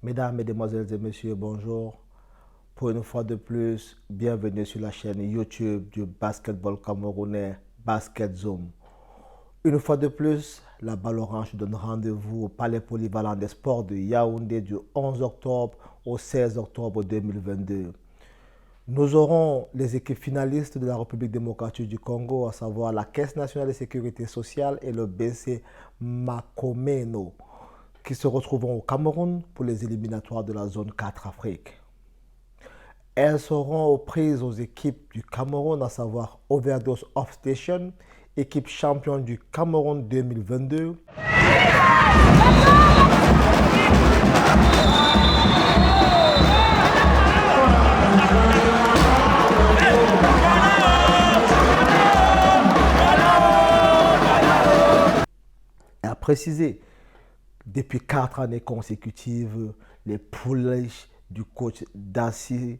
Mesdames, Mesdemoiselles et Messieurs, bonjour. Pour une fois de plus, bienvenue sur la chaîne YouTube du basketball camerounais Basket Zoom. Une fois de plus, la Balle Orange donne rendez-vous au Palais Polyvalent des Sports de Yaoundé du 11 octobre au 16 octobre 2022. Nous aurons les équipes finalistes de la République démocratique du Congo, à savoir la Caisse nationale de sécurité sociale et le BC Makomeno, qui se retrouveront au Cameroun pour les éliminatoires de la zone 4 Afrique. Elles seront aux prises aux équipes du Cameroun, à savoir Overdose Off Station, équipe championne du Cameroun 2022. Et à préciser, depuis 4 années consécutives, les poules du coach Dassi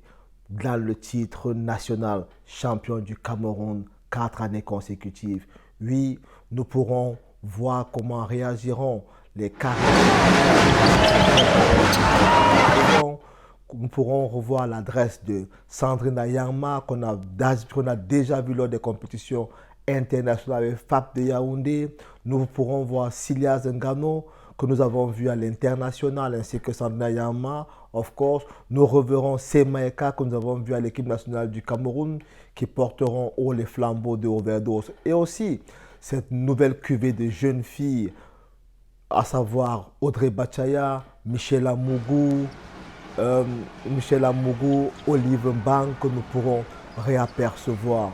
gagnent le titre national champion du Cameroun 4 années consécutives. Oui, nous pourrons voir comment réagiront les cartes. Nous pourrons revoir l'adresse de Sandrine Ayama qu'on a déjà vu lors des compétitions internationales avec FAP de Yaoundé. Nous pourrons voir Silia Zengano que nous avons vu à l'international, ainsi que Sandrine Ayama, of course. Nous reverrons Semaeka que nous avons vu à l'équipe nationale du Cameroun, qui porteront haut les flambeaux de Overdose. Et aussi cette nouvelle cuvée de jeunes filles, à savoir Audrey Bachaya, Michela Mougou, Olive Mbang, que nous pourrons réapercevoir.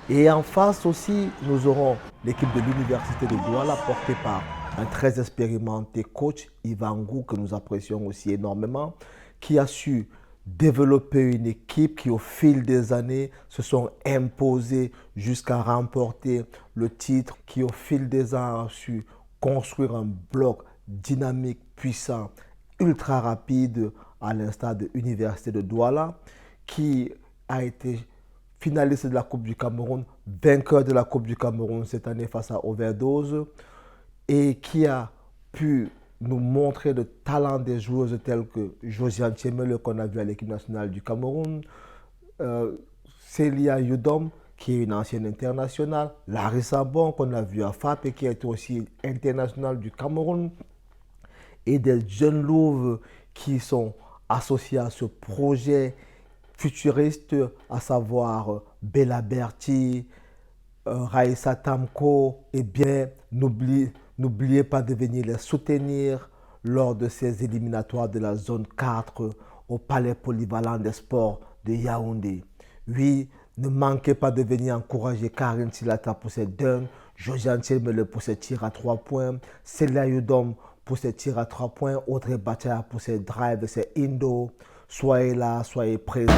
Et en face aussi, nous aurons l'équipe de l'Université de Douala, portée par un très expérimenté coach, Yvan Ngou, que nous apprécions aussi énormément, qui a su développer une équipe qui, au fil des années, se sont imposées jusqu'à remporter le titre, qui, au fil des ans, a su construire un bloc dynamique, puissant, ultra rapide, à l'instar de l'Université de Douala, qui a été finaliste de la Coupe du Cameroun, vainqueur de la Coupe du Cameroun cette année face à Overdose, et qui a pu nous montrer le talent des joueuses telles que Josiane Thiemele, qu'on a vu à l'équipe nationale du Cameroun, Célia Yudom, qui est une ancienne internationale, Larissa Bon, qu'on a vu à FAP et qui est aussi internationale du Cameroun, et des jeunes louves qui sont associés à ce projet futuriste, à savoir Bella Berti, Raissa Tamko. Eh bien, n'oubliez pas de venir les soutenir lors de ces éliminatoires de la zone 4 au Palais Polyvalent des Sports de Yaoundé. Oui, ne manquez pas de venir encourager Karine Silata pour ses dunks, Josiane Thiemele pour ses tirs à 3 points, Célia Yudom pour ses tirs à 3 points, Audrey Bachaya pour ses drives et ses indo. Soyez là, soyez présents.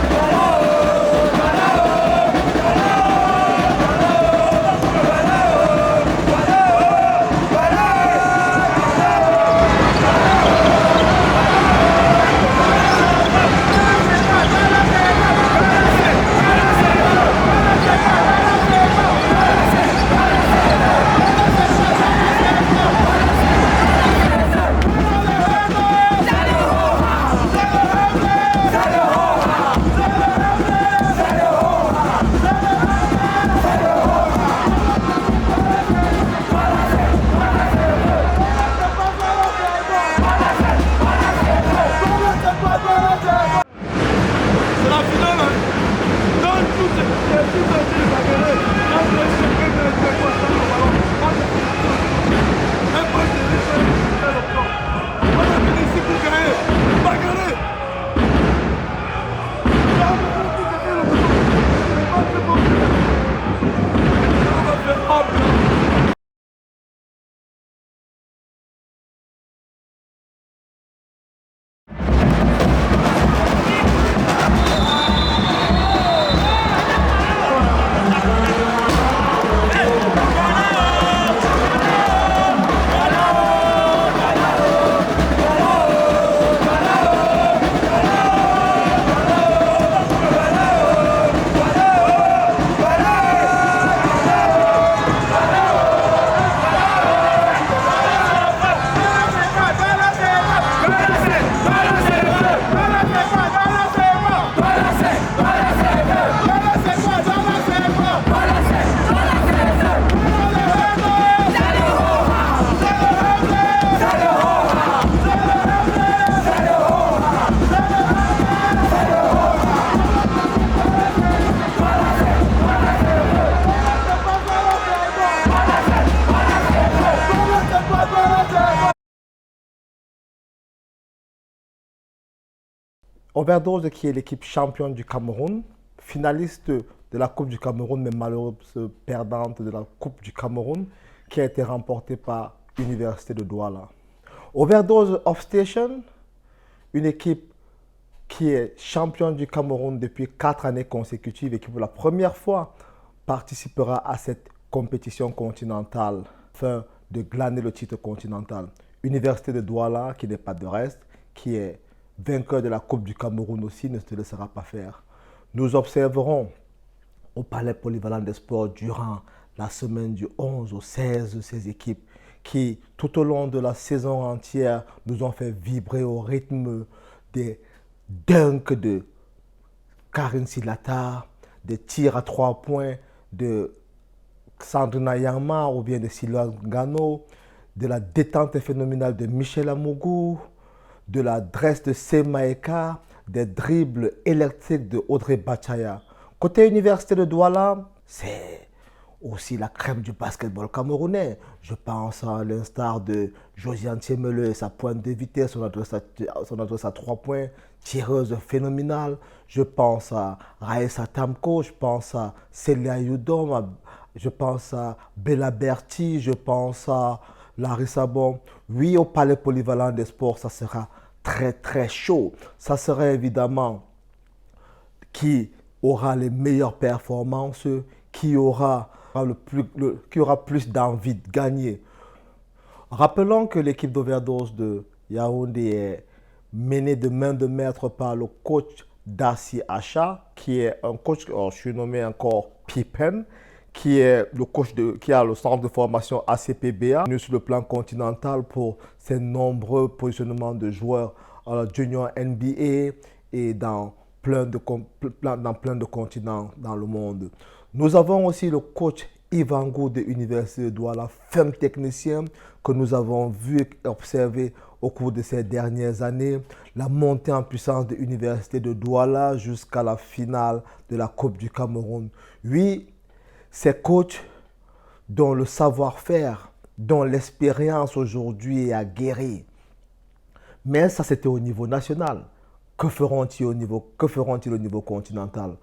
Overdose qui est l'équipe championne du Cameroun, finaliste de la Coupe du Cameroun, mais malheureuse perdante de la Coupe du Cameroun, qui a été remportée par l'Université de Douala. Overdose Offstation, une équipe qui est championne du Cameroun depuis 4 années consécutives et qui pour la première fois participera à cette compétition continentale afin de glaner le titre continental. Université de Douala, qui n'est pas de reste, qui est vainqueur de la Coupe du Cameroun aussi, ne se laissera pas faire. Nous observerons au Palais Polyvalent des Sports durant la semaine du 11 au 16 ces équipes qui, tout au long de la saison entière, nous ont fait vibrer au rythme des dunks de Karine Silata, des tirs à 3 points de Sandrina Yama ou bien de Sylvain Gano, de la détente phénoménale de Michel Amougou, de la dresse de Semaeka, des dribbles électriques de Audrey Bachaya. Côté Université de Douala, c'est aussi la crème du basketball camerounais. Je pense à l'instar de Josiane Thiemele et sa pointe de vitesse, son adresse à 3 points, tireuse phénoménale. Je pense à Raissa Tamko, je pense à Célia Yudom, je pense à Bella Berti, je pense à Larissa Bon. Oui, au Palais Polyvalent des Sports, ça sera très très chaud. Ça sera évidemment qui aura les meilleures performances, qui aura plus d'envie de gagner. Rappelons que l'équipe d'Overdose de Yaoundé est menée de main de maître par le coach Dassi Acha, qui est un coach, surnommé encore Pippen, qui est le coach qui a le centre de formation ACPBA, venu sur le plan continental pour ses nombreux positionnements de joueurs à la Junior NBA et dans plein de continents dans le monde. Nous avons aussi le coach Ivango de l'Université de Douala, fin technicien que nous avons vu et observé au cours de ces dernières années, la montée en puissance de l'Université de Douala jusqu'à la finale de la Coupe du Cameroun. Oui, ces coachs dont le savoir-faire, dont l'expérience aujourd'hui est aguerrie. Mais ça, c'était au niveau national. Que feront-ils au niveau continental?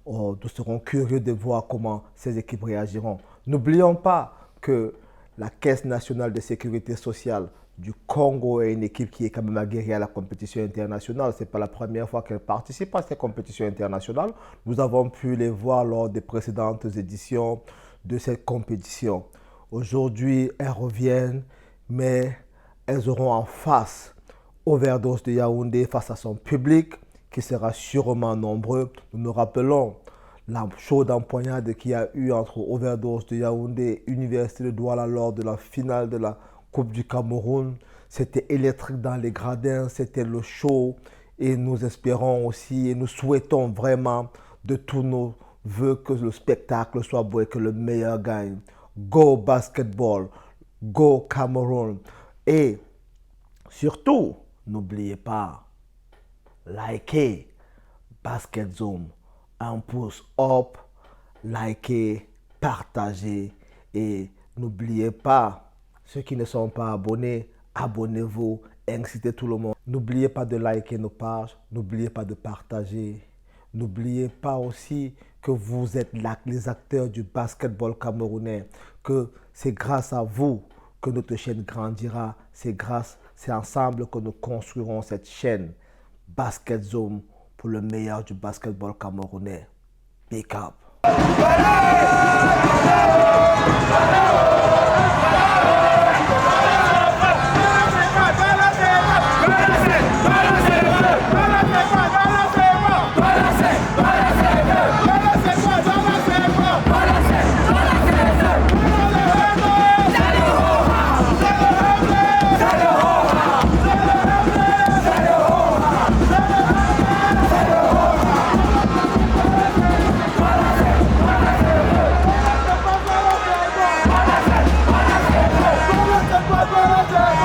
Nous serons curieux de voir comment ces équipes réagiront. N'oublions pas que la Caisse nationale de sécurité sociale du Congo est une équipe qui est quand même aguerrie à la compétition internationale. Ce n'est pas la première fois qu'elle participe à ces compétitions internationales. Nous avons pu les voir lors des précédentes éditions de cette compétition. Aujourd'hui, elles reviennent, mais elles auront en face Overdose de Yaoundé face à son public qui sera sûrement nombreux. Nous nous rappelons la chaude empoignade qu'il y a eu entre Overdose de Yaoundé et Université de Douala lors de la finale de la Coupe du Cameroun. C'était électrique dans les gradins, c'était le show et nous espérons aussi et nous souhaitons vraiment de tous nos voeux que le spectacle soit beau et que le meilleur gagne. Go basketball, go Cameroun et surtout, n'oubliez pas, likez Basket Zoom, un pouce up, likez, partagez et n'oubliez pas, ceux qui ne sont pas abonnés, abonnez-vous, incitez tout le monde. N'oubliez pas de liker nos pages, n'oubliez pas de partager, n'oubliez pas aussi que vous êtes les acteurs du basketball camerounais, que c'est grâce à vous que notre chaîne grandira, c'est ensemble que nous construirons cette chaîne Basket Zone pour le meilleur du basketball camerounais. Big up!